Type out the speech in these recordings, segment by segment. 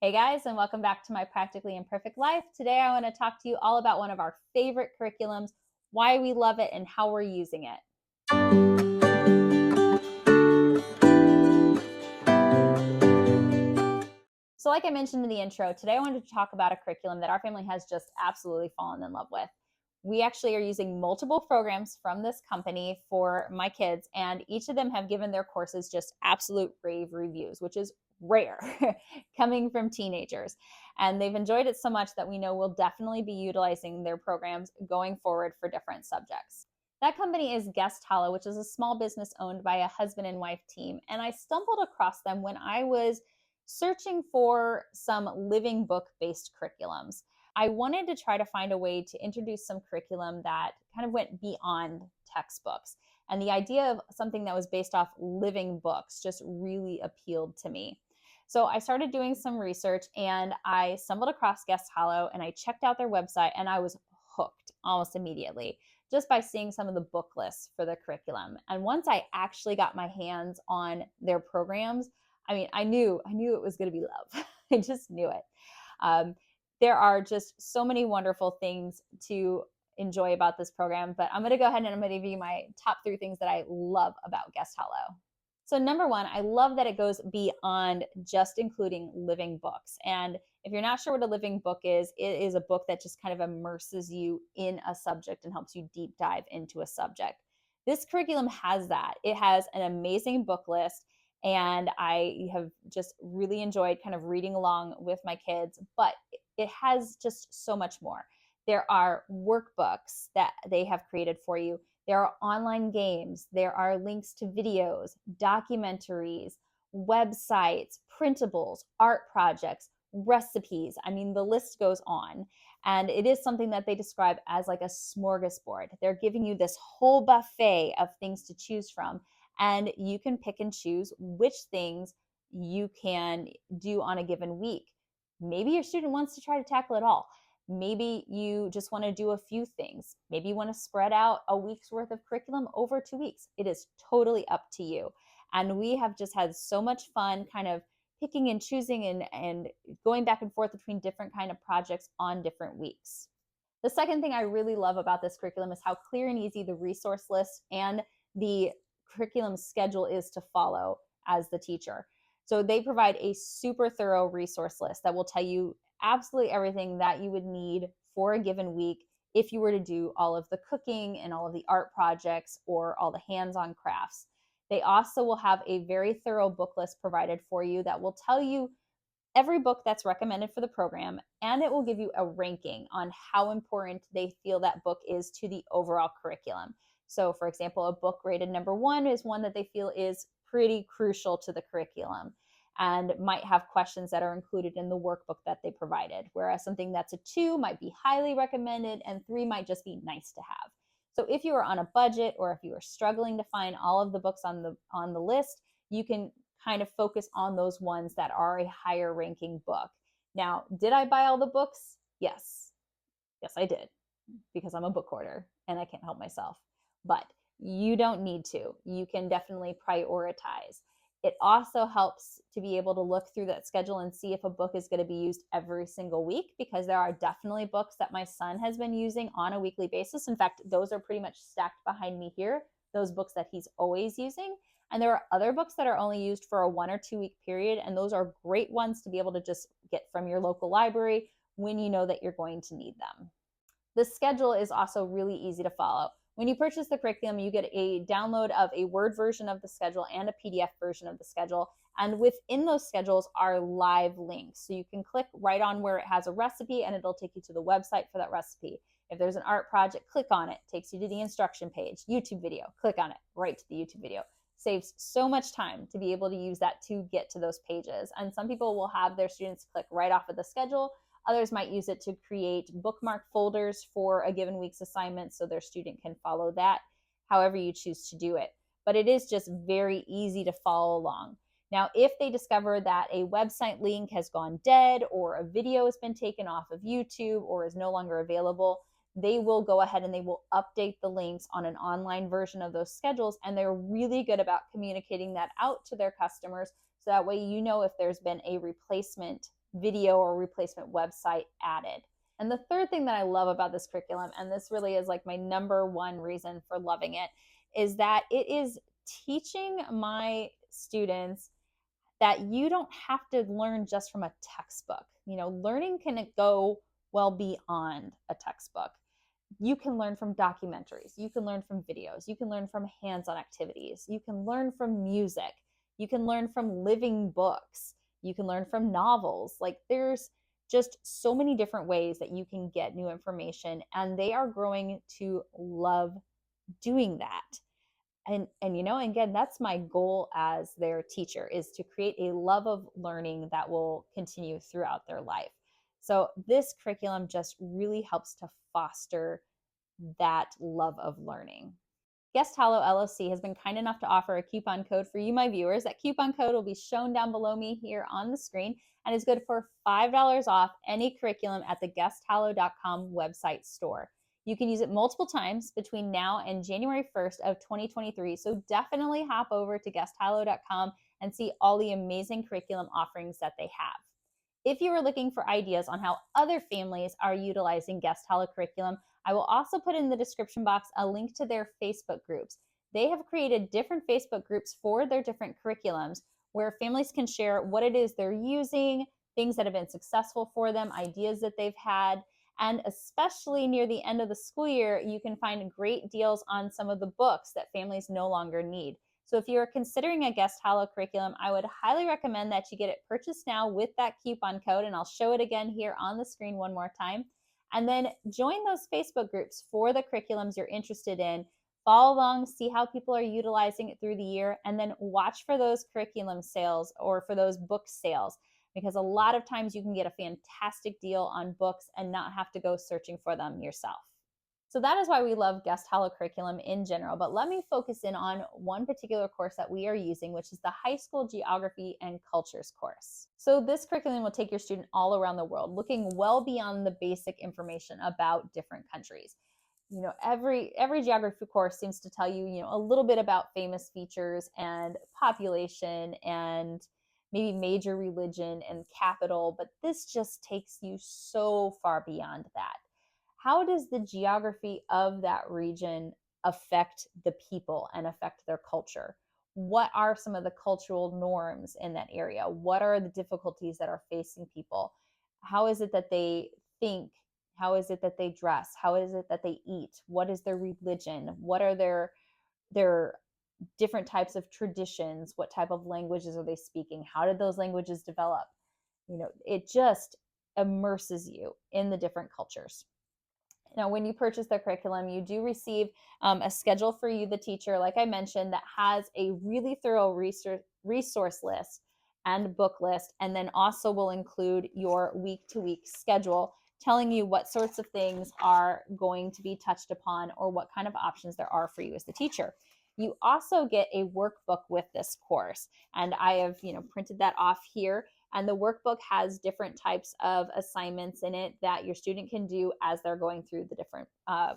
Hey guys, and welcome back to my Practically Imperfect Life. Today I want to talk to you all about one of our favorite curriculums, why we love it, and how we're using it. So, like I mentioned in the intro, today I wanted to talk about a curriculum that our family has just absolutely fallen in love with. We actually are using multiple programs from this company for my kids, and each of them have given their courses just absolute rave reviews, which is rare coming from teenagers. And they've enjoyed it so much that we know we'll definitely be utilizing their programs going forward for different subjects. That company is Guest Hollow, which is a small business owned by a husband and wife team. And I stumbled across them when I was searching for some living book based curriculums. I wanted to try to find a way to introduce some curriculum that kind of went beyond textbooks. And the idea of something that was based off living books just really appealed to me. So I started doing some research and I stumbled across Guest Hollow and I checked out their website and I was hooked almost immediately just by seeing some of the book lists for the curriculum. And once I actually got my hands on their programs, I knew it was going to be love. I just knew it. There are just so many wonderful things to enjoy about this program, but I'm going to go ahead and I'm going to give you my top 3 things that I love about Guest Hollow. So number 1, I love that it goes beyond just including living books. And if you're not sure what a living book is, it is a book that just kind of immerses you in a subject and helps you deep dive into a subject. This curriculum has that. It has an amazing book list. And I have just really enjoyed kind of reading along with my kids, but it has just so much more. There are workbooks that they have created for you. There are online games. There are links to videos, documentaries, websites, printables, art projects, recipes. The list goes on. And it is something that they describe as like a smorgasbord. They're giving you this whole buffet of things to choose from. And you can pick and choose which things you can do on a given week. Maybe your student wants to try to tackle it all. Maybe you just want to do a few things. Maybe you want to spread out a week's worth of curriculum over 2 weeks. It is totally up to you. And we have just had so much fun kind of picking and choosing and going back and forth between different kind of projects on different weeks. The second thing I really love about this curriculum is how clear and easy the resource list and the curriculum schedule is to follow as the teacher. So they provide a super thorough resource list that will tell you absolutely everything that you would need for a given week if you were to do all of the cooking and all of the art projects or all the hands-on crafts. They also will have a very thorough book list provided for you that will tell you every book that's recommended for the program, and it will give you a ranking on how important they feel that book is to the overall curriculum. So, for example, a book rated number 1 is one that they feel is pretty crucial to the curriculum and might have questions that are included in the workbook that they provided, whereas something that's a 2 might be highly recommended and 3 might just be nice to have. So if you are on a budget or if you are struggling to find all of the books on the list, you can kind of focus on those ones that are a higher ranking book. Now, did I buy all the books? Yes. Yes, I did, because I'm a book hoarder and I can't help myself. But you don't need to. You can definitely prioritize. It also helps to be able to look through that schedule and see if a book is going to be used every single week, because there are definitely books that my son has been using on a weekly basis. In fact, those are pretty much stacked behind me here, those books that he's always using. And there are other books that are only used for a 1 or 2 week period. And those are great ones to be able to just get from your local library when you know that you're going to need them. The schedule is also really easy to follow. When you purchase the curriculum, you get a download of a Word version of the schedule and a PDF version of the schedule. And within those schedules are live links. So you can click right on where it has a recipe and it'll take you to the website for that recipe. If there's an art project, click on it. Takes you to the instruction page. YouTube video, click on it, right to the YouTube video. Saves so much time to be able to use that to get to those pages. And some people will have their students click right off of the schedule. Others might use it to create bookmark folders for a given week's assignment so their student can follow that, however you choose to do it. But it is just very easy to follow along. Now, if they discover that a website link has gone dead or a video has been taken off of YouTube or is no longer available, they will go ahead and they will update the links on an online version of those schedules. And they're really good about communicating that out to their customers. So that way, you know, if there's been a replacement video or replacement website added. And the third thing that I love about this curriculum, and this really is like my number one reason for loving it, is that it is teaching my students that you don't have to learn just from a textbook. Learning can go well beyond a textbook. You can learn from documentaries, you can learn from videos, you can learn from hands-on activities, you can learn from music, you can learn from living books, you can learn from novels. Like, there's just so many different ways that you can get new information, and they are growing to love doing that. And again, that's my goal as their teacher, is to create a love of learning that will continue throughout their life. So this curriculum just really helps to foster that love of learning. Guest Hollow LLC has been kind enough to offer a coupon code for you, my viewers. That coupon code will be shown down below me here on the screen and is good for $5 off any curriculum at the guesthollow.com website store. You can use it multiple times between now and January 1st of 2023, so definitely hop over to guesthollow.com and see all the amazing curriculum offerings that they have. If you are looking for ideas on how other families are utilizing Guest Hollow curriculum, I will also put in the description box a link to their Facebook groups. They have created different Facebook groups for their different curriculums where families can share what it is they're using, things that have been successful for them, ideas that they've had. And especially near the end of the school year, you can find great deals on some of the books that families no longer need. So if you're considering a Guest Hollow curriculum, I would highly recommend that you get it purchased now with that coupon code, and I'll show it again here on the screen one more time. And then join those Facebook groups for the curriculums you're interested in. Follow along, see how people are utilizing it through the year, and then watch for those curriculum sales or for those book sales, because a lot of times you can get a fantastic deal on books and not have to go searching for them yourself. So that is why we love Guest Hollow curriculum in general. But let me focus in on one particular course that we are using, which is the High School Geography and Cultures course. So this curriculum will take your student all around the world, looking well beyond the basic information about different countries. Every geography course seems to tell you, a little bit about famous features and population and maybe major religion and capital, but this just takes you so far beyond that. How does the geography of that region affect the people and affect their culture? What are some of the cultural norms in that area? What are the difficulties that are facing people? How is it that they think? How is it that they dress? How is it that they eat? What is their religion? What are their different types of traditions? What type of languages are they speaking? How did those languages develop? It just immerses you in the different cultures. Now, when you purchase the curriculum, you do receive a schedule for you, the teacher, like I mentioned, that has a really thorough resource list and book list, and then also will include your week-to-week schedule telling you what sorts of things are going to be touched upon or what kind of options there are for you as the teacher. You also get a workbook with this course, and I have printed that off here. And the workbook has different types of assignments in it that your student can do as they're going through the different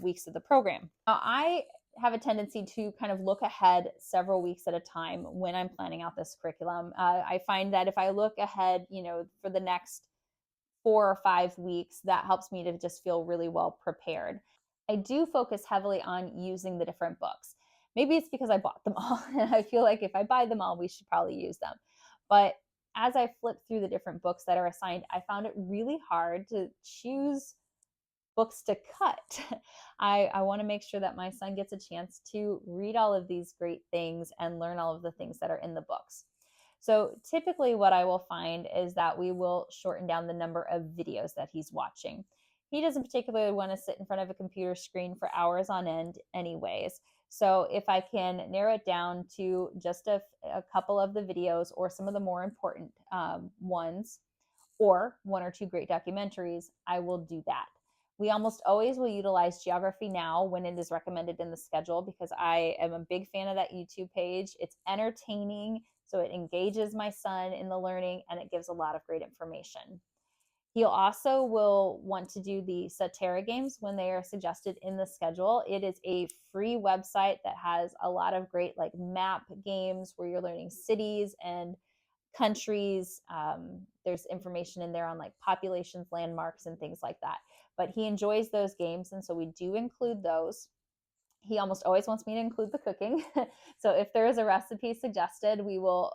weeks of the program. Now, I have a tendency to kind of look ahead several weeks at a time when I'm planning out this curriculum. I find that if I look ahead, for the next 4 or 5 weeks, that helps me to just feel really well prepared. I do focus heavily on using the different books. Maybe it's because I bought them all, and I feel like if I buy them all, we should probably use them. But as I flipped through the different books that are assigned, I found it really hard to choose books to cut. I want to make sure that my son gets a chance to read all of these great things and learn all of the things that are in the books. So typically what I will find is that we will shorten down the number of videos that he's watching. He doesn't particularly want to sit in front of a computer screen for hours on end anyways. So if I can narrow it down to just a couple of the videos or some of the more important ones, or 1 or 2 great documentaries, I will do that. We almost always will utilize Geography Now when it is recommended in the schedule, because I am a big fan of that YouTube page. It's entertaining, so it engages my son in the learning, and it gives a lot of great information. He also will want to do the Satera games when they are suggested in the schedule. It is a free website that has a lot of great map games where you're learning cities and countries. There's information in there on like populations, landmarks, and things like that. But he enjoys those games, and so we do include those. He almost always wants me to include the cooking. So if there is a recipe suggested, we will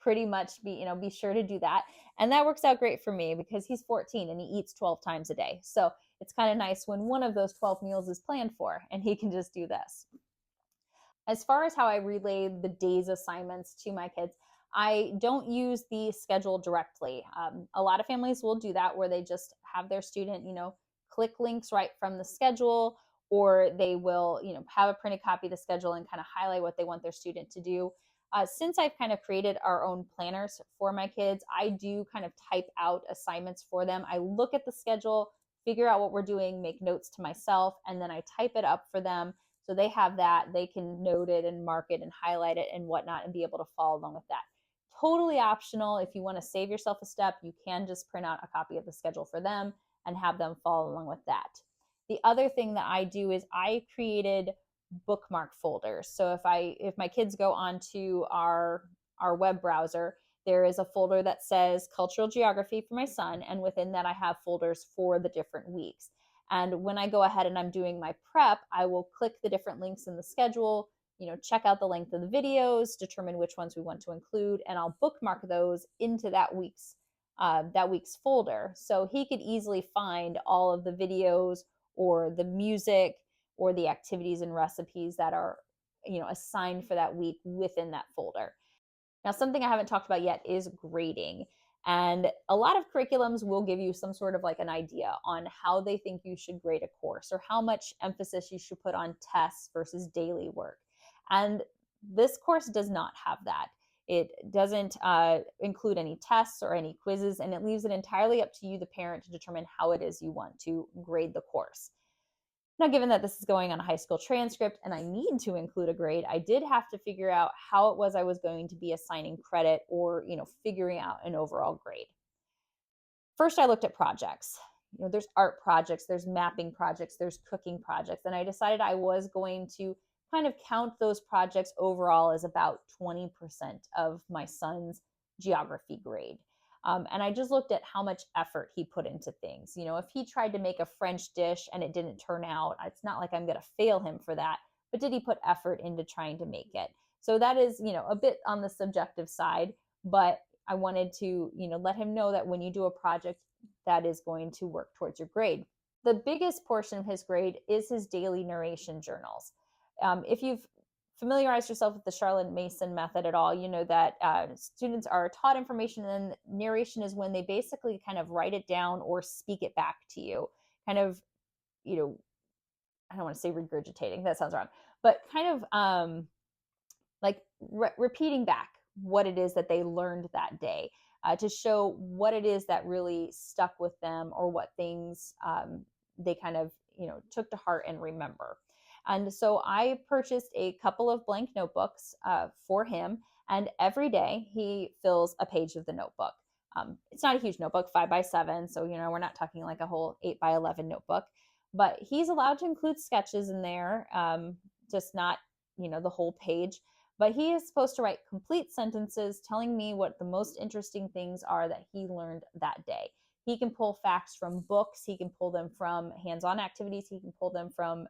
pretty much be sure to do that. And that works out great for me because he's 14 and he eats 12 times a day. So it's kind of nice when one of those 12 meals is planned for and he can just do this. As far as how I relay the day's assignments to my kids, I don't use the schedule directly. A lot of families will do that where they just have their student, click links right from the schedule, or they will, have a printed copy of the schedule and kind of highlight what they want their student to do. Since I've kind of created our own planners for my kids, I do kind of type out assignments for them. I look at the schedule, figure out what we're doing, make notes to myself, and then I type it up for them. So they have that, they can note it and mark it and highlight it and whatnot and be able to follow along with that. Totally optional. If you want to save yourself a step, you can just print out a copy of the schedule for them and have them follow along with that. The other thing that I do is I created bookmark folders. So if my kids go onto our web browser, there is a folder that says cultural geography for my son, and within that I have folders for the different weeks. And when I go ahead and I'm doing my prep, I will click the different links in the schedule, check out the length of the videos, determine which ones we want to include, and I'll bookmark those into that week's folder. So he could easily find all of the videos or the music or the activities and recipes that are, assigned for that week within that folder. Now, something I haven't talked about yet is grading. And a lot of curriculums will give you some sort of like an idea on how they think you should grade a course or how much emphasis you should put on tests versus daily work. And this course does not have that. It doesn't include any tests or any quizzes, and it leaves it entirely up to you, the parent, to determine how it is you want to grade the course. Now, given that this is going on a high school transcript and I need to include a grade, I did have to figure out how it was I was going to be assigning credit or, figuring out an overall grade. First, I looked at projects. There's art projects, there's mapping projects, there's cooking projects, and I decided I was going to kind of count those projects overall as about 20% of my son's geography grade. And I just looked at how much effort he put into things. If he tried to make a French dish and it didn't turn out, it's not like I'm going to fail him for that, but did he put effort into trying to make it? So that is, a bit on the subjective side, but I wanted to, let him know that when you do a project, that is going to work towards your grade. The biggest portion of his grade is his daily narration journals. If you've familiarized yourself with the Charlotte Mason method at all, you know that students are taught information, and narration is when they basically kind of write it down or speak it back to you. Kind of, I don't want to say regurgitating, that sounds wrong, but kind of like repeating back what it is that they learned that day to show what it is that really stuck with them or what things they kind of, took to heart and remember. And so I purchased a couple of blank notebooks for him, and every day he fills a page of the notebook. It's not a huge notebook, 5x7, so we're not talking like a whole 8x11 notebook, but he's allowed to include sketches in there, just not the whole page. But he is supposed to write complete sentences telling me what the most interesting things are that he learned that day. He can pull facts from books, he can pull them from hands-on activities, he can pull them from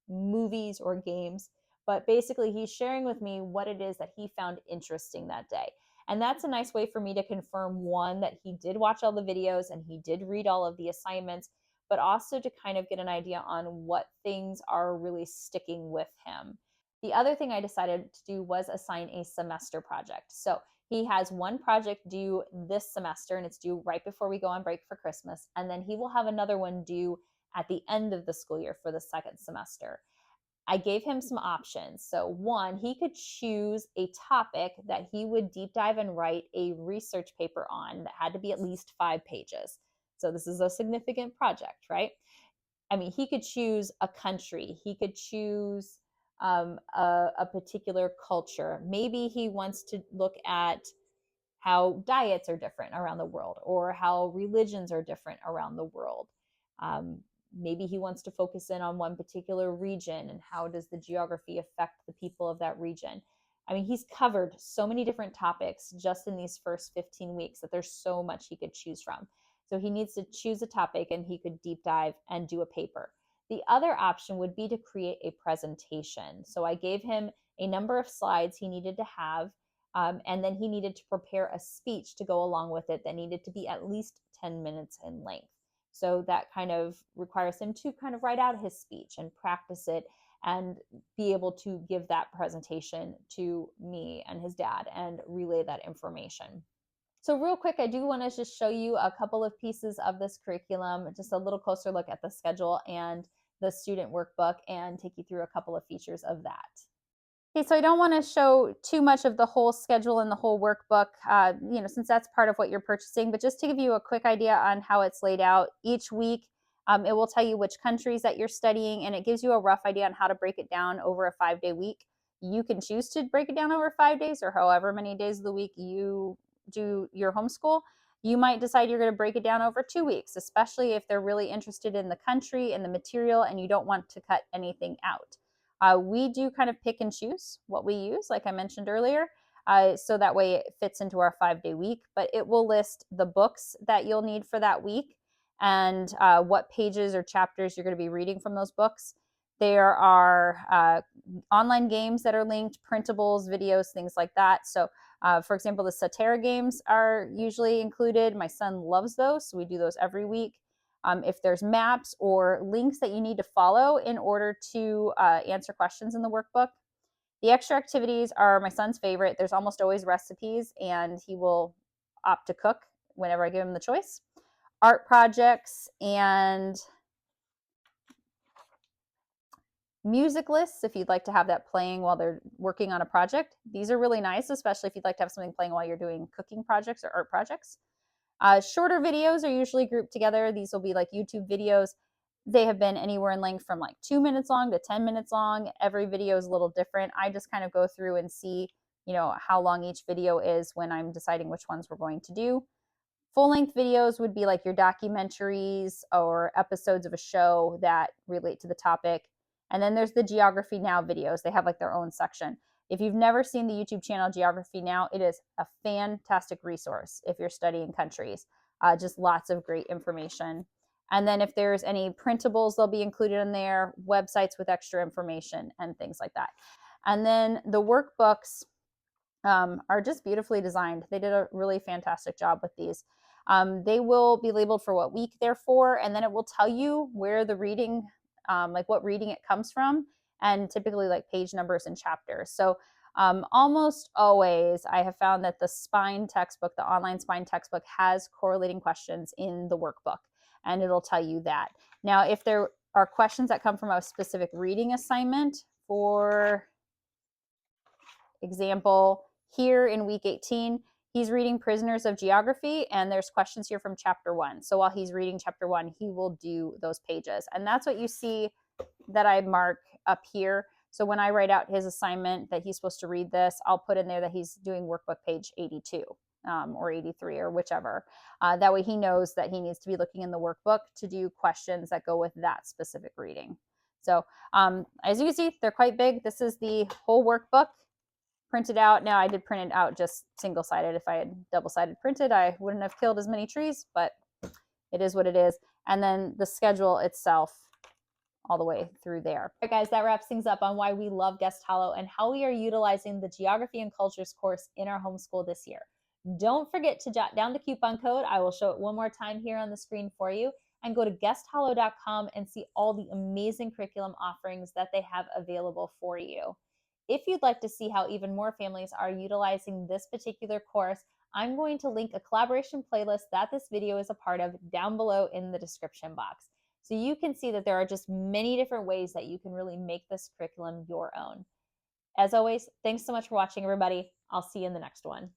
movies or games, but basically he's sharing with me what it is that he found interesting that day. And that's a nice way for me to confirm, one, that he did watch all the videos and he did read all of the assignments, but also to kind of get an idea on what things are really sticking with him. The other thing I decided to do was assign a semester project. So he has one project due this semester, and it's due right before we go on break for Christmas, and then he will have another one due at the end of the school year for the second semester. I gave him some options. So one, he could choose a topic that he would deep dive and write a research paper on that had to be at least 5 pages. So this is a significant project, right? I mean, he could choose a country. He could choose a particular culture. Maybe he wants to look at how diets are different around the world or how religions are different around the world. Maybe he wants to focus in on one particular region and how does the geography affect the people of that region. I mean, he's covered so many different topics just in these first 15 weeks that there's so much he could choose from. So he needs to choose a topic and he could deep dive and do a paper. The other option would be to create a presentation. So I gave him a number of slides he needed to have, and then he needed to prepare a speech to go along with it that needed to be at least 10 minutes in length. So that kind of requires him to kind of write out his speech and practice it and be able to give that presentation to me and his dad and relay that information. So real quick, I do want to just show you a couple of pieces of this curriculum, just a little closer look at the schedule and the student workbook, and take you through a couple of features of that. Okay, so I don't want to show too much of the whole schedule and the whole workbook, since that's part of what you're purchasing, but just to give you a quick idea on how it's laid out. Each week, it will tell you which countries that you're studying, and it gives you a rough idea on how to break it down over a 5-day week. You can choose to break it down over 5 days or however many days of the week you do your homeschool. You might decide you're going to break it down over 2 weeks, especially if they're really interested in the country and the material and you don't want to cut anything out. We do kind of pick and choose what we use, like I mentioned earlier, so that way it fits into our 5-day week, but it will list the books that you'll need for that week and what pages or chapters you're going to be reading from those books. There are online games that are linked, printables, videos, things like that. So for example, the Satara games are usually included. My son loves those, so we do those every week. If there's maps or links that you need to follow in order to answer questions in the workbook. The extra activities are my son's favorite. There's almost always recipes, and he will opt to cook whenever I give him the choice. Art projects and music lists, if you'd like to have that playing while they're working on a project. These are really nice, especially if you'd like to have something playing while you're doing cooking projects or art projects. Shorter videos are usually grouped together. These will be like YouTube videos. They have been anywhere in length from like 2 minutes long to 10 minutes long. Every video is a little different. I just kind of go through and see, how long each video is when I'm deciding which ones we're going to do. Full-length videos would be like your documentaries or episodes of a show that relate to the topic. And then there's the Geography Now videos. They have like their own section. If you've never seen the YouTube channel Geography Now, it is a fantastic resource if you're studying countries. Just lots of great information. And then if there's any printables, they'll be included in there, websites with extra information and things like that. And then the workbooks are just beautifully designed. They did a really fantastic job with these. They will be labeled for what week they're for, and then it will tell you where the reading, like what reading it comes from, and typically like page numbers and chapters. So almost always I have found that the spine textbook, the online spine textbook, has correlating questions in the workbook, and it'll tell you that. Now, if there are questions that come from a specific reading assignment, for example, here in week 18, he's reading Prisoners of Geography, and there's questions here from chapter 1. So while he's reading chapter 1, he will do those pages. And that's what you see that I mark up here. So when I write out his assignment that he's supposed to read this, I'll put in there that he's doing workbook page 82 or 83 or whichever. That way he knows that he needs to be looking in the workbook to do questions that go with that specific reading. So as you can see, they're quite big. This is the whole workbook printed out. Now I did print it out just single-sided. If I had double-sided printed, I wouldn't have killed as many trees, but it is what it is. And then the schedule itself all the way through there. All right, guys, that wraps things up on why we love Guest Hollow and how we are utilizing the Geography and Cultures course in our homeschool this year. Don't forget to jot down the coupon code. I will show it one more time here on the screen for you, and go to guesthollow.com and see all the amazing curriculum offerings that they have available for you. If you'd like to see how even more families are utilizing this particular course, I'm going to link a collaboration playlist that this video is a part of down below in the description box. So you can see that there are just many different ways that you can really make this curriculum your own. As always, thanks so much for watching, everybody. I'll see you in the next one.